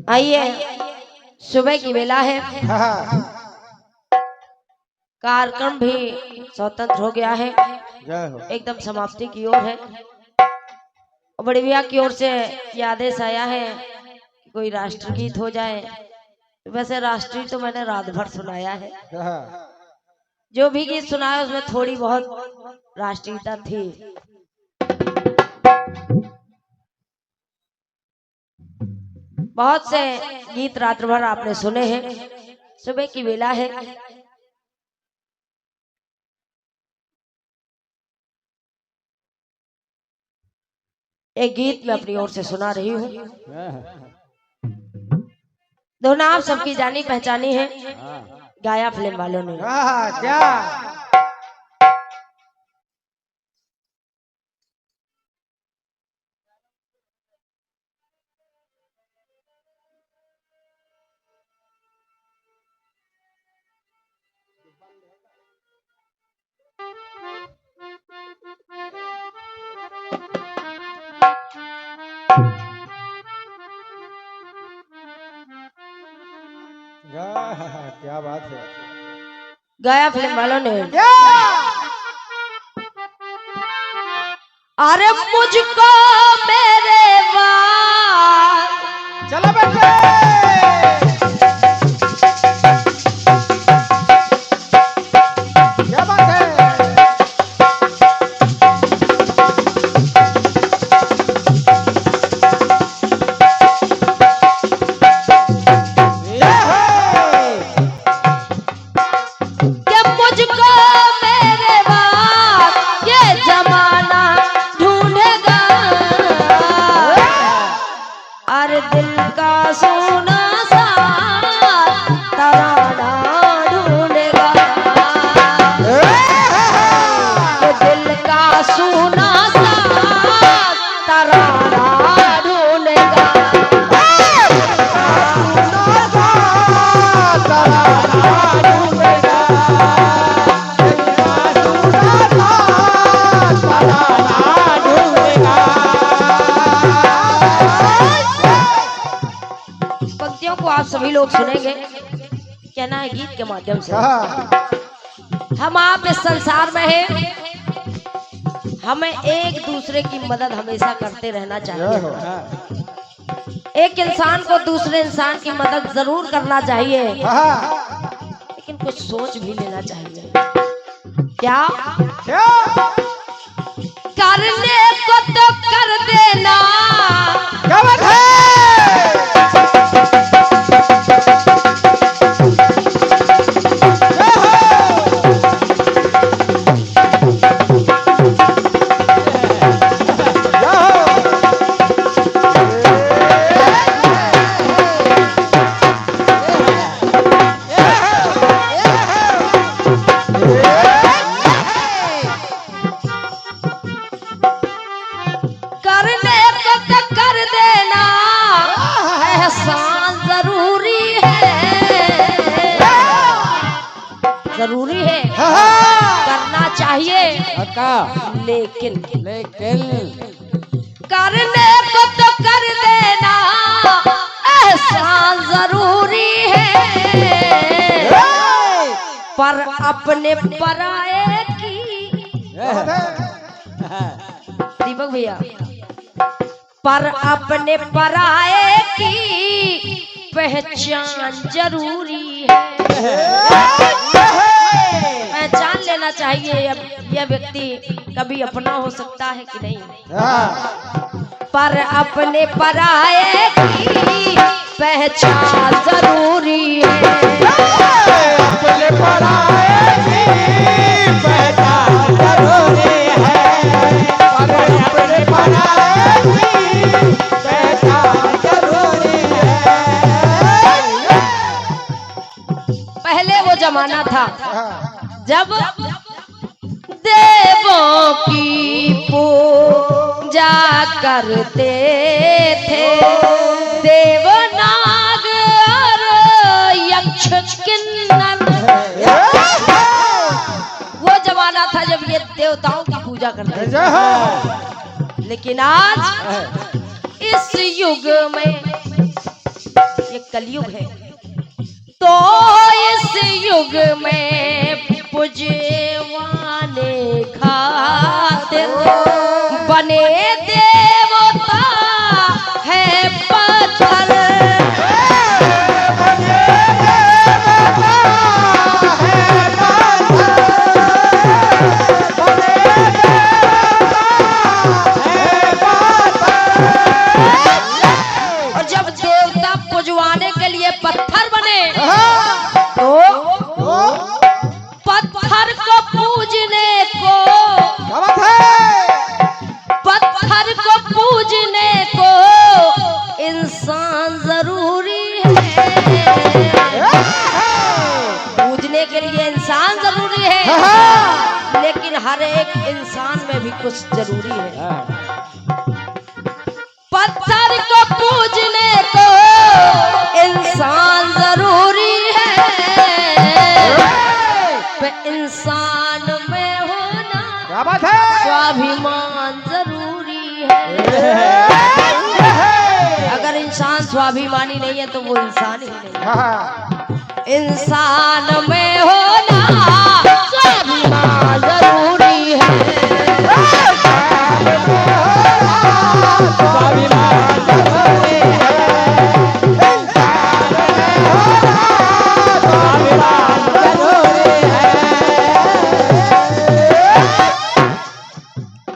आइए, सुबह की बेला है, कार्यक्रम भी स्वतंत्र हो गया है, एकदम समाप्ति की ओर है। बड़े भैया की ओर से ये आदेश आया है कि कोई राष्ट्रगीत हो जाए। वैसे राष्ट्रीय तो मैंने रात भर सुनाया है, जो भी गीत सुनाया उसमें थोड़ी बहुत राष्ट्रीयता थी। बहुत से गीत रात भर आपने सुने हैं, सुबह की बेला है। एक गीत मैं अपनी ओर से सुना रही हूँ, धुन आप सबकी जानी पहचानी है, गाया फिल्म वालों ने। क्या क्या बात है, गाया फिल्म वालों ने। अरे मुझको मेरे बाल, चलो बेटे क्या बात है। दिल का सोना सा तराना ढूंढेगा, दिल का सोना सा तराना ढूंढेगा। आप सभी लोग सुनेंगे, कहना है गीत के माध्यम से। हम आप इस संसार में हैं, हमें एक दूसरे की मदद हमेशा करते रहना चाहिए। एक इंसान को दूसरे इंसान की मदद जरूर करना चाहिए, लेकिन कुछ सोच भी लेना चाहिए। क्या करने को तो कर देना, क्या बात है। जरूरी है, करना चाहिए, लेकिन करने को तो कर देना एहसान जरूरी है, पर अपने पराये की, दीपक भैया, पर अपने पराये की पहचान जरूरी है। पहचान लेना चाहिए यह व्यक्ति कभी अपना हो सकता है कि नहीं, पर अपने पराये की पहचान जरूरी है। अपने पराये की पहचान जरूरी है, पर अपने पराये की पहचान जरूरी है। पहले वो जमाना था जब देवों की पूजा करते थे, देवनाग और यक्ष किन्नर। वो जमाना था जब ये देवताओं की पूजा करते थे, लेकिन आज इस युग में ये कलयुग है। तो इस युग में पूजवाने खातिर बने देवता है पत्थर। और जब देवता पूजवाने के लिए पत्थर बने तो पत्थर को पूजने को, पत्थर को पूजने को इंसान जरूरी है। पूजने के लिए इंसान जरूरी है, लेकिन हर एक इंसान में भी कुछ जरूरी है। पत्थर को पूजने को इंसान जरूरी है, इंसान में होना स्वाभिमान जरूरी है। अगर इंसान स्वाभिमानी नहीं है तो वो इंसान ही नहीं है। इंसान में होना स्वाभिमान जरूरी है।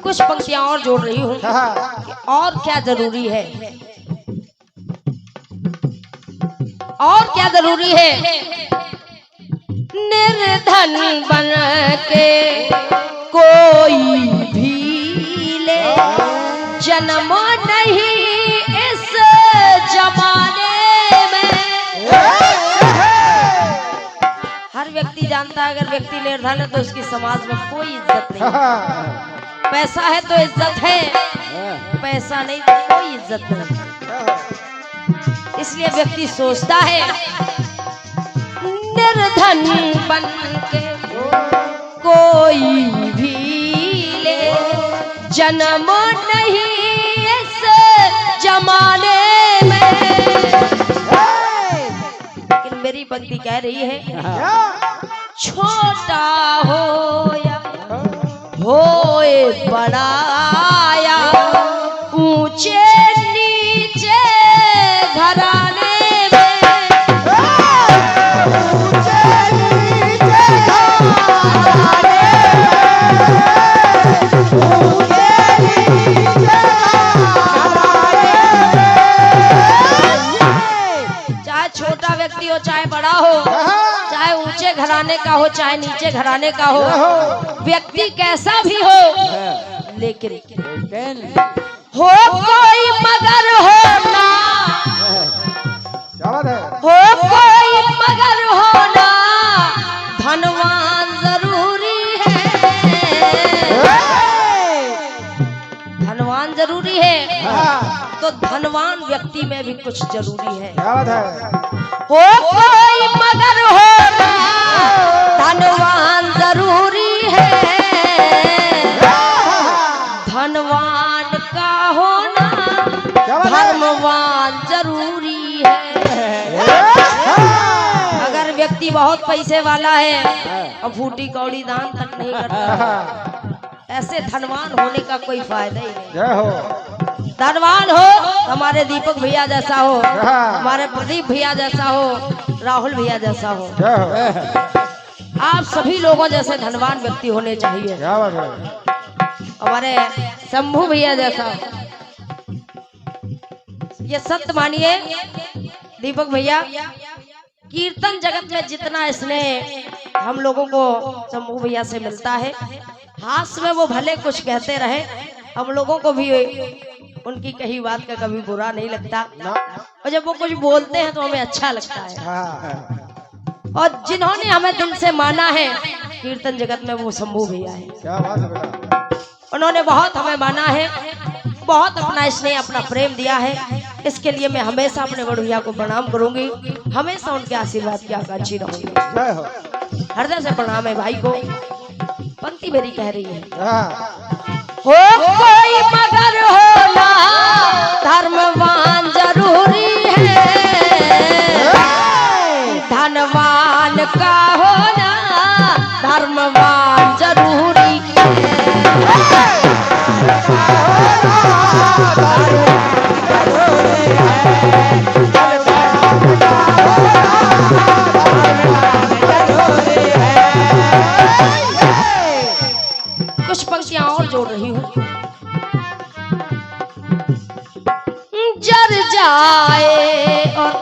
कुछ पंक्तियां और जोड़ रही हूँ कि और क्या जरूरी है, और क्या जरूरी है। निर्धन बन के कोई भी ले जन्म नहीं इस जमाने में। हर व्यक्ति जानता है अगर व्यक्ति निर्धन है तो उसकी समाज में कोई इज्जत नहीं। पैसा है तो इज्जत है, पैसा नहीं तो कोई इज्जत नहीं। इसलिए व्यक्ति सोचता है निर्धन बन के कोई भी ले जन्म नहीं इस जमाने में। लेकिन मेरी पंक्ति कह रही है छोटा हो या होए बड़ा या ऊंचे नीचे घराने में। चाहे छोटा व्यक्ति हो चाहे बड़ा हो, चाहे ऊंचे घराने का हो चाहे नीचे घराने का हो, व्यक्ति कैसा भी हो, लेकिन हो कोई मगर होना, हो कोई मगर होना धनवान जरूरी है। धनवान जरूरी है तो धनवान व्यक्ति में भी कुछ जरूरी है। हो कोई मगर होना धनवान जरूरी है। धनवान का होना धर्मवान जरूरी है। अगर व्यक्ति बहुत पैसे वाला है और फूटी कौड़ी दान तक नहीं करता, ऐसे धनवान होने का कोई फायदा ही नहीं। धनवान हो हमारे दीपक भैया जैसा हो, हमारे प्रदीप भैया जैसा हो, राहुल भैया जैसा हो, आप सभी लोगों जैसे धनवान व्यक्ति होने चाहिए। हमारे शंभू भैया जैसा। ये सत्य मानिए दीपक भैया, कीर्तन जगत में जितना स्नेह हम लोगों को शंभू भैया से मिलता है, हाथ में वो भले कुछ कहते रहे, हम लोगों को भी उनकी कही बात का कभी बुरा नहीं लगता, और जब वो कुछ बोलते हैं तो हमें अच्छा लगता है। और जिन्होंने हमें दिल से माना है कीर्तन जगत में, वो शंभू भैया है। उन्होंने बहुत हमें माना है, बहुत अपना स्नेह अपना प्रेम दिया है। इसके लिए मैं हमेशा अपने बड़े भैया को प्रणाम करूंगी, हमेशा उनके आशीर्वाद की आकांक्षी रहूंगी। हृदय से प्रणाम है भाई को। पंक्ति मेरी कह रही है, हो कोई मगर होना धर्मवान जरूरी है। कुछ पंक्तियां और जोड़ रही हूँ। जर जाए और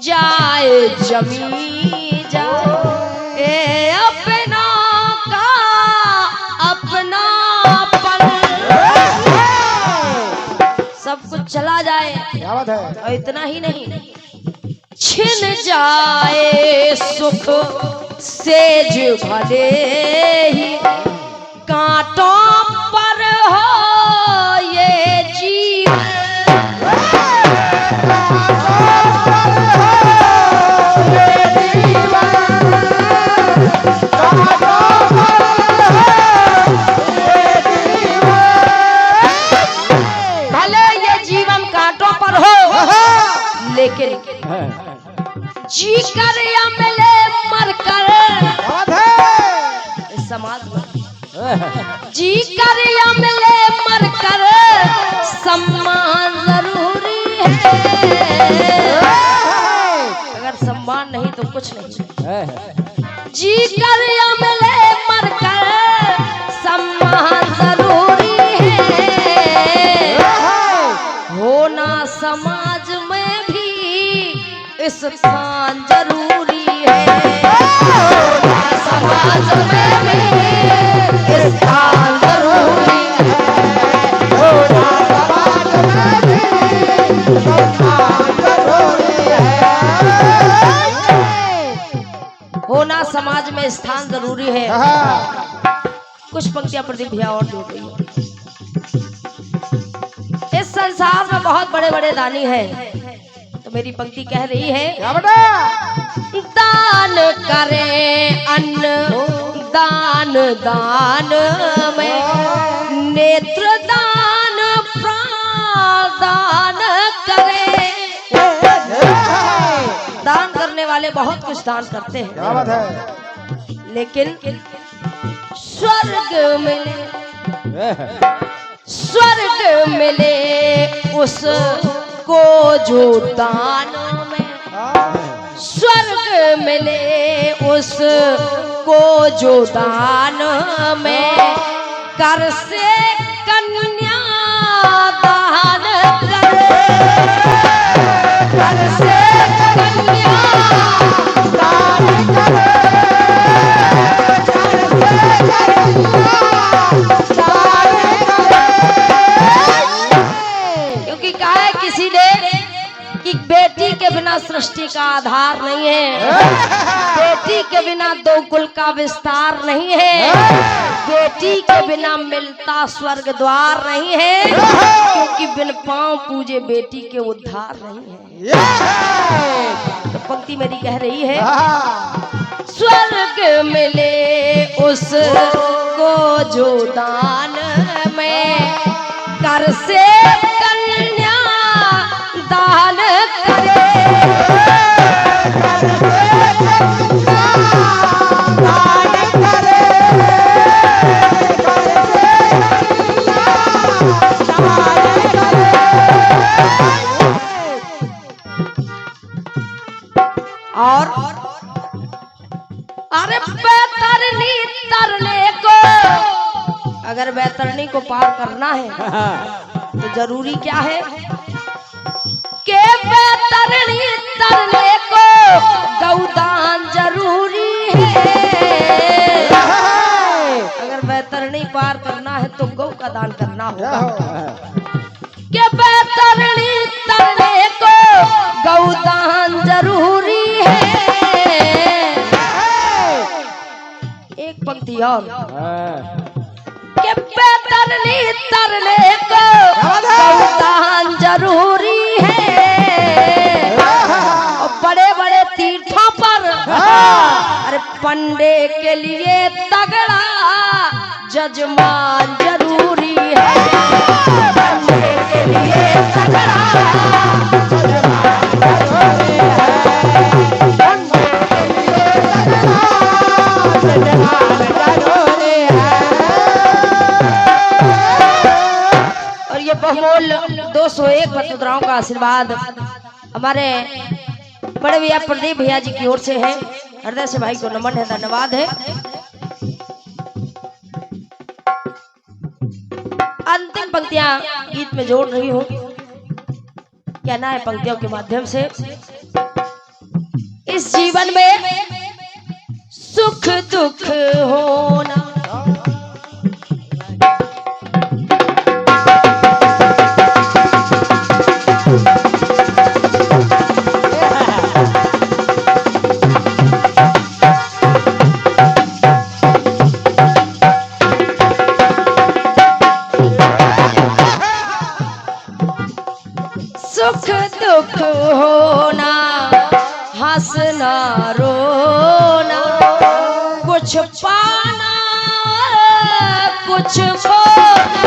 जाए जमी जाए अपना का अपना पल, सब कुछ चला जाए क्या बात है। और इतना ही नहीं, छिन जाए सुख सेज भले ही कांटों पर हो ये जीवन, भले ये जीवन कांटों पर हो लेकिन जी कर या मिले मर कर, क्या बात है। इस समाज में जी कर या मिले मर कर सम्मान जरूरी है, अगर सम्मान नहीं तो कुछ नहीं। जी कर या मिले मर कर सम्मान जरूरी है, होना समाज में भी स्थान जरूरी है, होना समाज में भी स्थान जरूरी है, होना समाज में भी सम्मान जरूरी है। होना समाज में स्थान जरूरी है। हाँ। कुछ पंक्तियां प्रदीप भैया और जोड़ रही है। इस संसार में बहुत बड़े बड़े दानी हैं, तो मेरी पंक्ति कह रही है, क्या बेटा। दान करें अन्न दान दान में, नेत्र दान प्राण दान करें। दान करने वाले बहुत कुछ दान करते हैं, क्या बात है। लेकिन स्वर्ग मिले, स्वर्ग मिले उसको जो दान में, स्वर्ग मिले उसको जो दान में, कर से कन्या दान करे, कर से कन्या दान करे, क्योंकि कहा है किसी ने कि बेटी के बिना सृष्टि का आधार नहीं है, बेटी के बिना दो कुल का विस्तार नहीं है, बेटी के बिना मिलता स्वर्ग द्वार नहीं है, क्योंकि बिन पांव पूजे बेटी के उद्धार नहीं है। तो पंक्ति मेरी कह रही है, स्वर्ग मिले उसको जो दान में, कर से कन्या दान करे, कर से कन्या दान करे, कर से कन्या दान करे। और अरे बैतरनी तरने को, अगर बैतरनी को पार करना है तो जरूरी क्या है कि बैतरनी तरने को गौदान जरूरी है, अगर बैतरनी पार करना है तो गौ का दान करना होगा, कि बैतरनी तरने को गौदान जरूरी है। एक पंक्ति और, के तरने तरने को गौदान जरूरी है, और बड़े बड़े तीर्थों पर अरे पंडे के लिए तगड़ा जजमान जरूरी है, पंडे के लिए तगड़ा जजमान जरूरी है, पंडे के लिए तगड़ा जजमान जरूरी है। और ये बहुमूल्य 2 101 पतुदराओं का आशीर्वाद हमारे बड़े भैया प्रदीप भैया जी की ओर से है। हृदय से भाई को नमन है, धन्यवाद है। अंतिम पंक्तियां गीत में जोड़ रही हूँ। कहना है पंक्तियों के माध्यम से, इस जीवन में सुख दुख होना, सुख दुख होना, हंसना रोना, कुछ पाना कुछ खोना,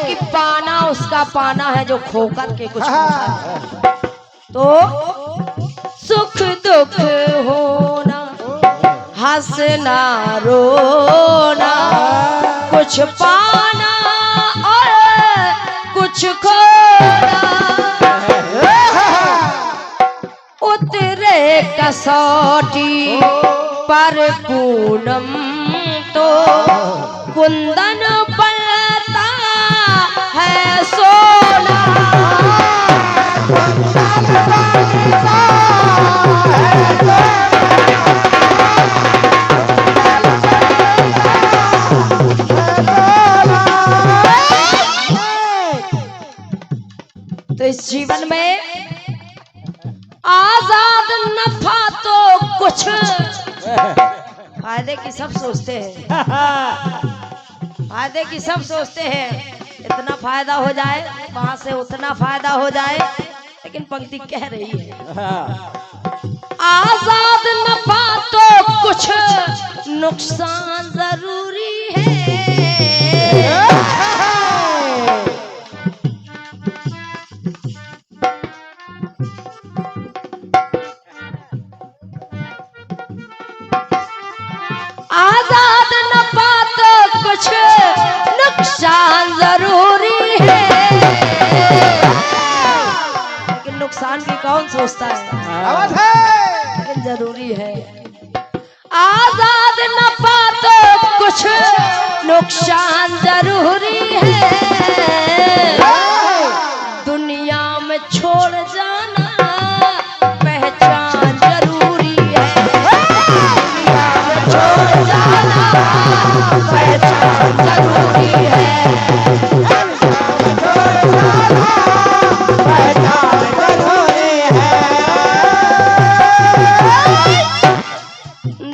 कि पाना उसका पाना है जो खोकर के कुछ पाता है। तो सुख दुख होना, हंसना रोना, कुछ पाना और कुछ खोना, उतरे कसौटी पर पूनम तो कुंदन पलता है सोना। तो इस जीवन में आजाद नफा तो कुछ, फायदे की सब सोचते हैं, फायदे की सब सोचते हैं, इतना फायदा हो जाए, वहां से उतना फायदा हो जाए, लेकिन पंक्ति कह रही है आजाद नफा तो कुछ, नुकसान जरूरी है। आजाद नफा तो कुछ, नुकसान जरूरी है, लेकिन नुकसान भी कौन सोचता है, लेकिन जरूरी है। आजाद नफा तो कुछ, नुकसान जरूरी है, दुनिया में छोड़ जाना पहचान जरूरी है, दुनिया में छोड़ जाना पहचान जरूरी है,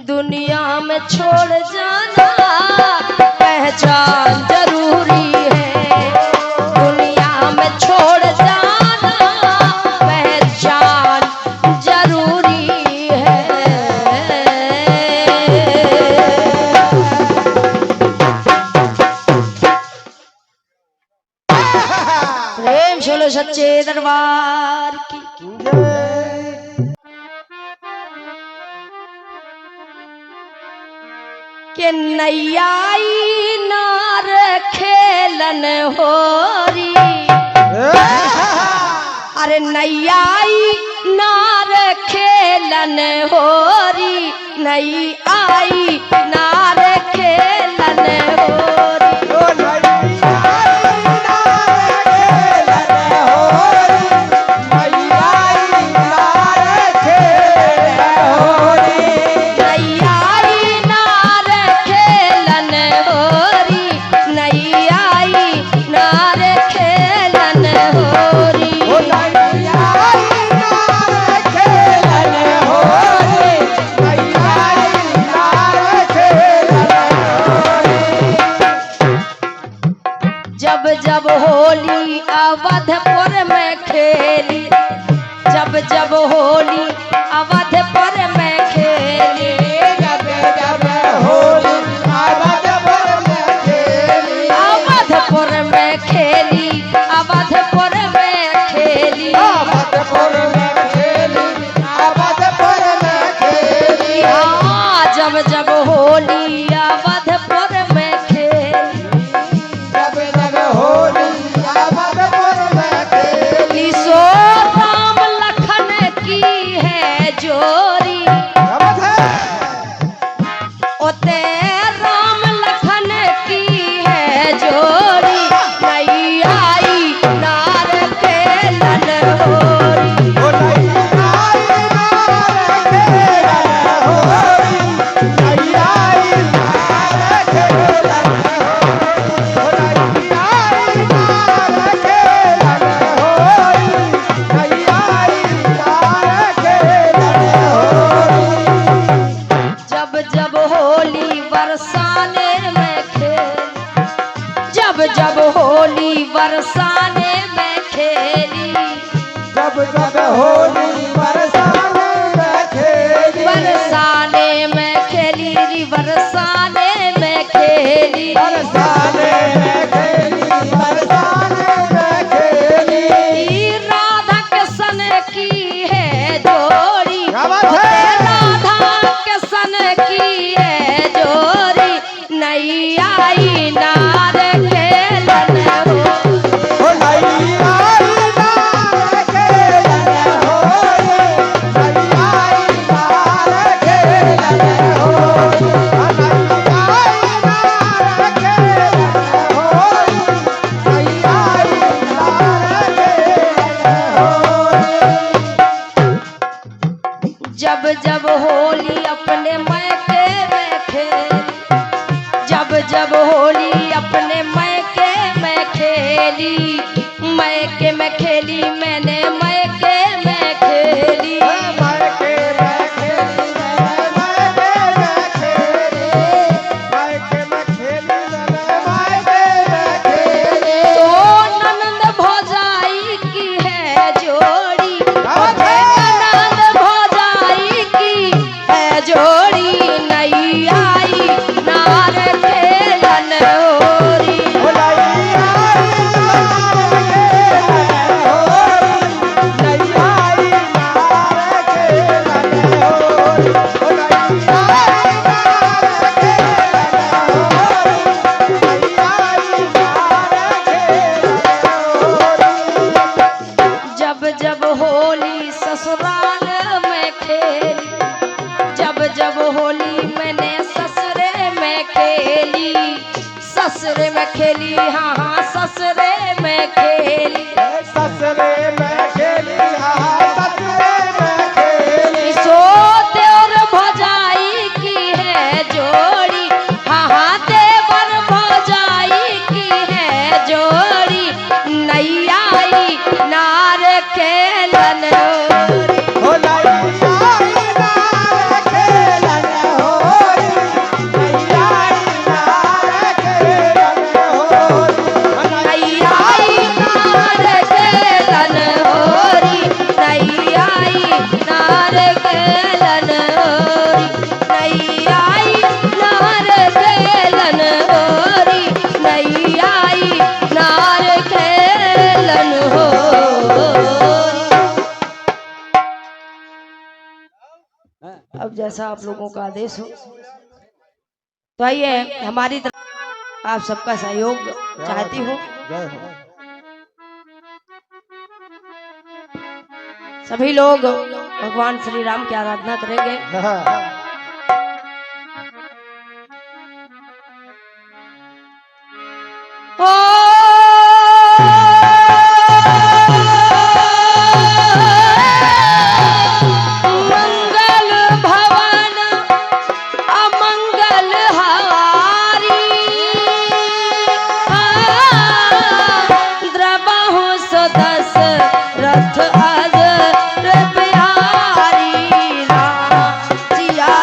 दुनिया में छोड़ जाना पहचान जरूरी है, दुनिया में छोड़ जाना पहचान जरूरी है। प्रेम चलो सच्चे दरबार की। के नैयाई नार खेलन होरी, अरे नैयाई नार खेलन होरी, नई आई नार खेलन होरी, जब जब होली अवधपुर में खेली, जब जब होली अवधपुर में खेली, जब जब होली अवधपुर में खेली, अवधपुर में खेली, अवधपुर में खेली, अवधपुर जोरी क्या बात है? ओते राम लखन की है जोड़ी नहीं आई नार के लन होरी ओ नहीं आई नार खेलन होरी, नहीं आई नार खेलन होरी। ओ नहीं आई नार खेलन होरी, नहीं आई नार खेलन होरी। जब जब होली बरसाने में खेली जब जब होली बरसाने में खेली जब जब होली बरसाने में खेली, बरसाने में खेली री बरसाने में खेली बरसाने में खेली, बरसाने में खेली। ई राधा कृष्ण की है जोड़ी क्या बात है? राधा कृष्ण की है जोड़ी नहीं आई नार खेलन हो ओ नहीं आई नार खेलन होरी, नहीं आई नार खेलन होरी। ओ नहीं आई नार खेलन होरी, नहीं आई नार खेलन होरी। जब जब होली अपने मैके में खेली जब जब होली अपने मैके में खेली मैके में खेली मैंने मैके में खेली मायके में खेली, मैंने मायके में खेली, मायके में खेली, मैंने मायके में खेली। तो ननद भौजाई की है जोड़ी अबे! ननद भौजाई की है जोड़ी नहीं आई नार खेलन होरी ओ नहीं आई नार खेलन होरी, नहीं आई नार खेलन होरी। ओ नहीं आई नार खेलन होरी, नहीं आई नार खेलन होरी। जब जब होली ससुराल में खेली जब जब होली मैंने ससुरे में खेली ससुरे में खेली हाँ हाँ ससुरे में खेली ससुरे में खेली, हाँ ससुरे में खेली। सोते और भौजाई की है जोड़ी हाँ हाँ देवर भौजाई की है जोड़ी नहीं आई नार खेलन होरी ओ नहीं आई नार खेलन होरी, नहीं आई नार खेलन होरी। ओ नहीं नहीं आई नार खेलन होरी नहीं आई नार खेलन होरी नहीं आई नार खेलन होरी नहीं आई नार खेलन होरी। अब जैसा आप लोगों का आदेश हो तो आइए हमारी तरफ आप सबका सहयोग चाहती हूँ जय हो। सभी लोग भगवान श्री राम की आराधना करेंगे ओ मंगल भवन अमंगल हारी द्रवहु सदस रथ अज बिहारी राम सिया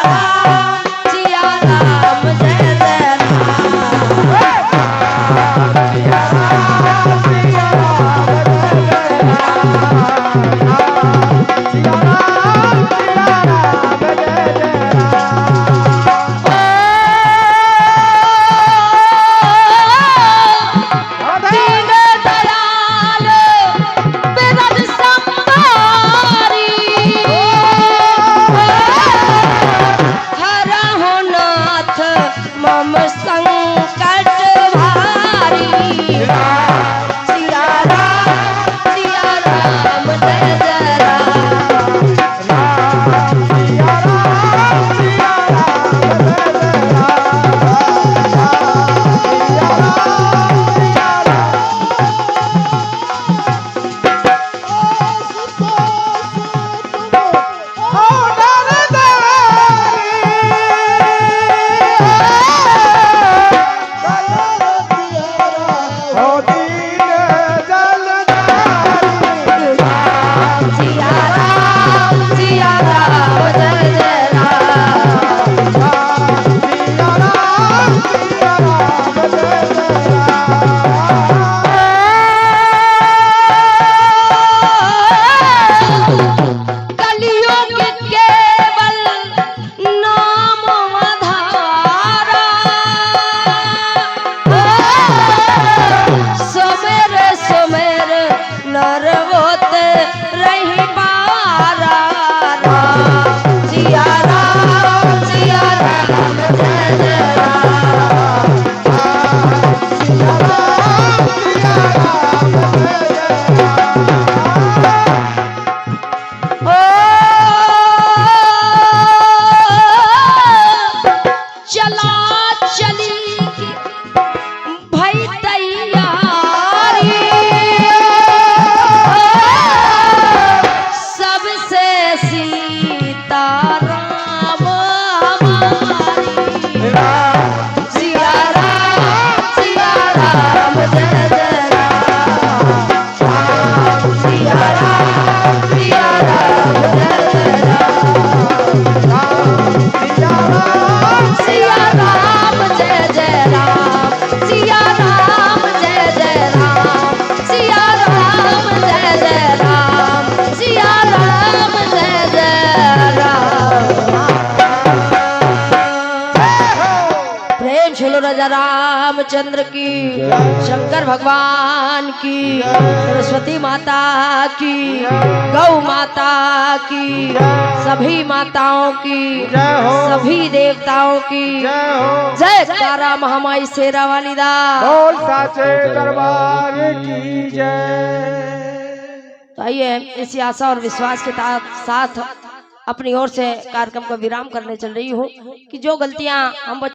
रामचंद्र की, शंकर भगवान की, सरस्वती माता की, गौ माता की, सभी माताओं की, सभी देवताओं की जय हो। जय तारा महामाई शेरा वाली दा। बोल साचे दरबार की जय। तो आइए इसी आशा और विश्वास के साथ अपनी ओर से कार्यक्रम को विराम करने चल रही हूँ कि जो गलतियां हम